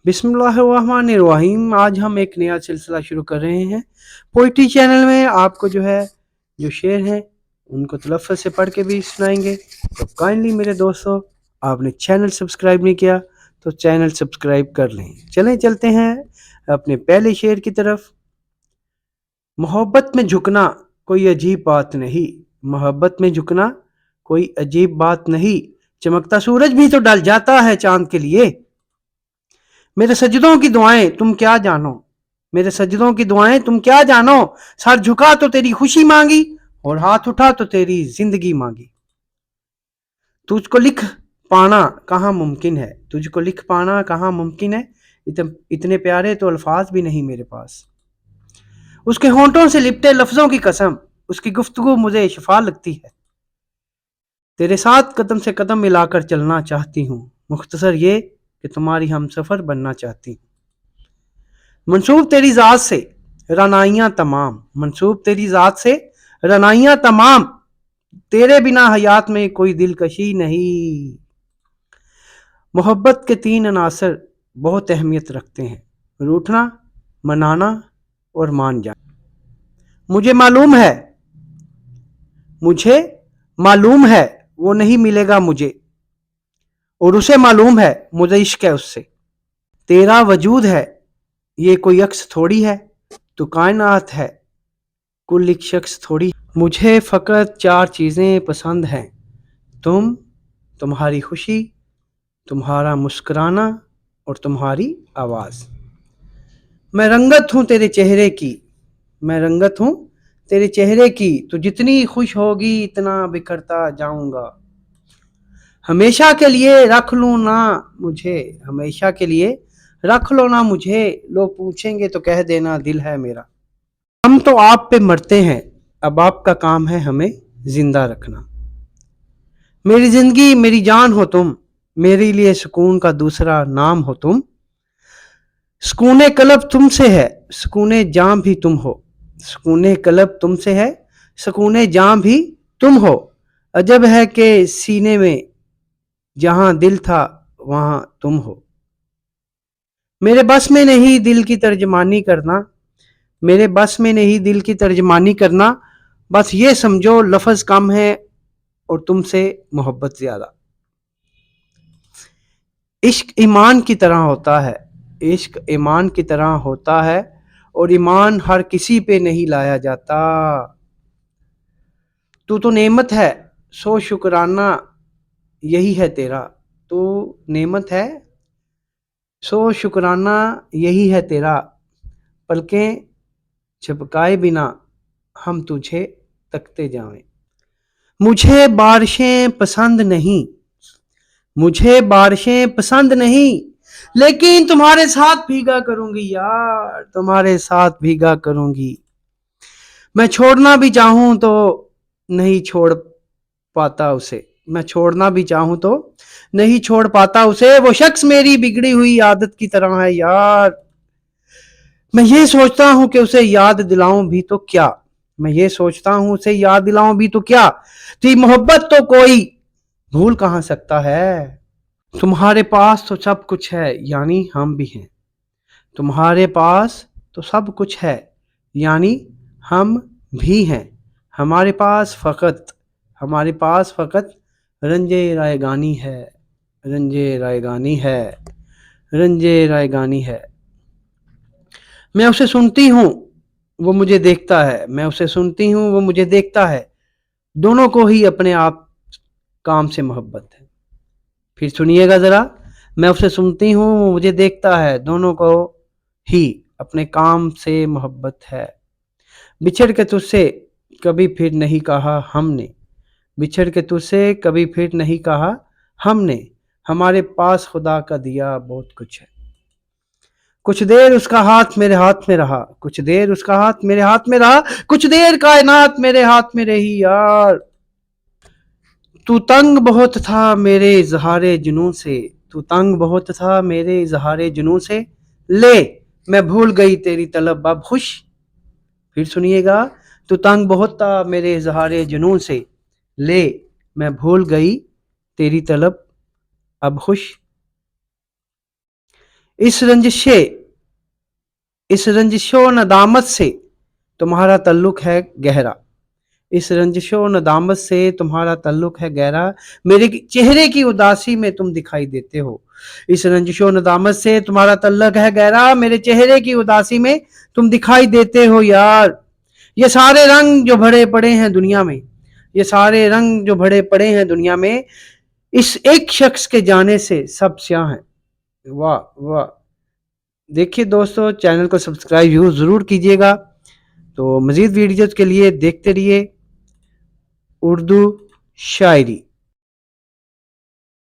बिस्मिल्लाहिर्रहमानिर्रहीम। आज हम एक नया सिलसिला शुरू कर रहे हैं। पोइट्री चैनल में आपको जो शेर हैं उनको तलफ़्फ़ुज़ से पढ़ के भी सुनाएंगे। तो काइंडली मेरे दोस्तों, आपने चैनल सब्सक्राइब नहीं किया तो चैनल सब्सक्राइब कर लें। चलते हैं अपने पहले शेर की तरफ। मोहब्बत में झुकना कोई अजीब बात नहीं, मोहब्बत में झुकना कोई अजीब बात नहीं, चमकता सूरज भी तो ढल जाता है चांद के लिए। मेरे सजदों की दुआएं तुम क्या जानो, मेरे सजदों की दुआएं तुम क्या जानो, सर झुका तो तेरी खुशी मांगी और हाथ उठा तो तेरी जिंदगी मांगी। तुझको लिख पाना कहाँ मुमकिन है, तुझको लिख पाना कहाँ मुमकिन है, इतने प्यारे तो अल्फाज भी नहीं मेरे पास। उसके होंठों से लिपटे लफ्जों की कसम, उसकी गुफ्तगू मुझे शिफा लगती है। तेरे साथ कदम से कदम मिलाकर चलना चाहती हूँ, मुख्तसर ये कि तुम्हारी हम सफर बनना चाहती हूँ। मंसूब तेरी जात से रनाइयां तमाम, मंसूब तेरी जात से रनाइयां तमाम, तेरे बिना हयात में कोई दिलकशी नहीं। मोहब्बत के 3 अनासर बहुत अहमियत रखते हैं, रूठना, मनाना और मान जाना। मुझे मालूम है वो नहीं मिलेगा मुझे, और उसे मालूम है मुझे इश्क है उससे। तेरा वजूद है ये कोई अक्स थोड़ी है, तू कायनात है कुल एक शख्स थोड़ी। मुझे फ़कत 4 चीज़ें पसंद हैं, तुम्हारी खुशी, तुम्हारा मुस्कुराना और तुम्हारी आवाज़। मैं रंगत हूँ तेरे चेहरे की, मैं रंगत हूँ तेरे चेहरे की, तू जितनी खुश होगी इतना बिखरता जाऊंगा। हमेशा के लिए रख लूँ ना मुझे, हमेशा के लिए रख लो ना मुझे, लोग पूछेंगे तो कह देना दिल है मेरा। हम तो आप पे मरते हैं, अब आपका काम है हमें जिंदा रखना। मेरी जिंदगी मेरी जान हो तुम, मेरे लिए सुकून का दूसरा नाम हो तुम। सुकूने कलब तुमसे है, सुकूने जाम भी तुम हो, सुकूने कलब तुमसे है, सुकूने जाम भी तुम हो। अजब है कि सीने में जहां दिल था वहां तुम हो। मेरे बस में नहीं दिल की तर्जमानी करना, मेरे बस में नहीं दिल की तर्जमानी करना, बस ये समझो लफ्ज कम है और तुमसे मोहब्बत ज्यादा। इश्क ईमान की तरह होता है, इश्क ईमान की तरह होता है, और ईमान हर किसी पे नहीं लाया जाता। तू तो नेमत है सो शुक्राना यही है तेरा, तू नेमत है सो शुक्राना यही है तेरा, पलकें झपकाए बिना हम तुझे तकते जाएं। मुझे बारिशें पसंद नहीं, मुझे बारिशें पसंद नहीं, लेकिन तुम्हारे साथ भीगा करूंगी यार, तुम्हारे साथ भीगा करूंगी। मैं छोड़ना भी चाहूं तो नहीं छोड़ पाता उसे, मैं छोड़ना भी चाहूं तो नहीं छोड़ पाता उसे। वो शख्स मेरी बिगड़ी हुई आदत की तरह है यार, मैं ये सोचता हूं कि उसे याद दिलाऊं भी तो क्या, मैं ये सोचता हूं उसे याद दिलाऊं भी तो क्या। तेरी मोहब्बत तो कोई भूल कहां सकता है। तुम्हारे पास तो सब कुछ है यानी हम भी हैं, तुम्हारे पास तो सब कुछ है यानी हम भी हैं। हमारे पास फकत रंजे रायगानी है, रंजे रायगानी है, रंजे रायगानी है। मैं उसे सुनती हूँ वो मुझे देखता है, मैं उसे सुनती हूँ वो मुझे देखता है, दोनों को ही अपने आप काम से मोहब्बत है। फिर सुनिएगा जरा। मैं उसे सुनती हूँ वो मुझे देखता है, दोनों को ही अपने काम से मोहब्बत है। बिछड़ के तुझसे कभी फिर नहीं कहा हमने, बिछड़ के तुझसे कभी फिर नहीं कहा हमने, हमारे पास खुदा का दिया बहुत कुछ है। कुछ देर उसका हाथ मेरे हाथ में रहा, कुछ देर उसका हाथ मेरे हाथ में रहा, कुछ देर कायनात मेरे हाथ में रही यार। तू तंग बहुत था मेरे इजहारे जुनून से, तू तंग बहुत था मेरे इजहारे जुनून से, ले मैं भूल गई तेरी तलब अब खुश। फिर सुनिएगा। तू तंग बहुत था मेरे इजहारे जुनून से, ले मैं भूल गई तेरी तलब अब खुश। इस रंजिशो नदामत से तुम्हारा तल्लुक है गहरा, इस रंजिशो नदामत से तुम्हारा तल्लुक है गहरा, मेरे चेहरे की उदासी में तुम दिखाई देते हो। इस रंजिशो नदामत से तुम्हारा तल्लुक है गहरा, मेरे चेहरे की उदासी में तुम दिखाई देते हो। यार ये सारे रंग जो भरे पड़े हैं दुनिया में, ये सारे रंग जो भरे पड़े हैं दुनिया में, इस एक शख्स के जाने से सब स्याह हैं। वाह वाह। देखिए दोस्तों, चैनल को सब्सक्राइब जरूर कीजिएगा। तो मज़ीद वीडियोज़ के लिए देखते रहिए उर्दू शायरी।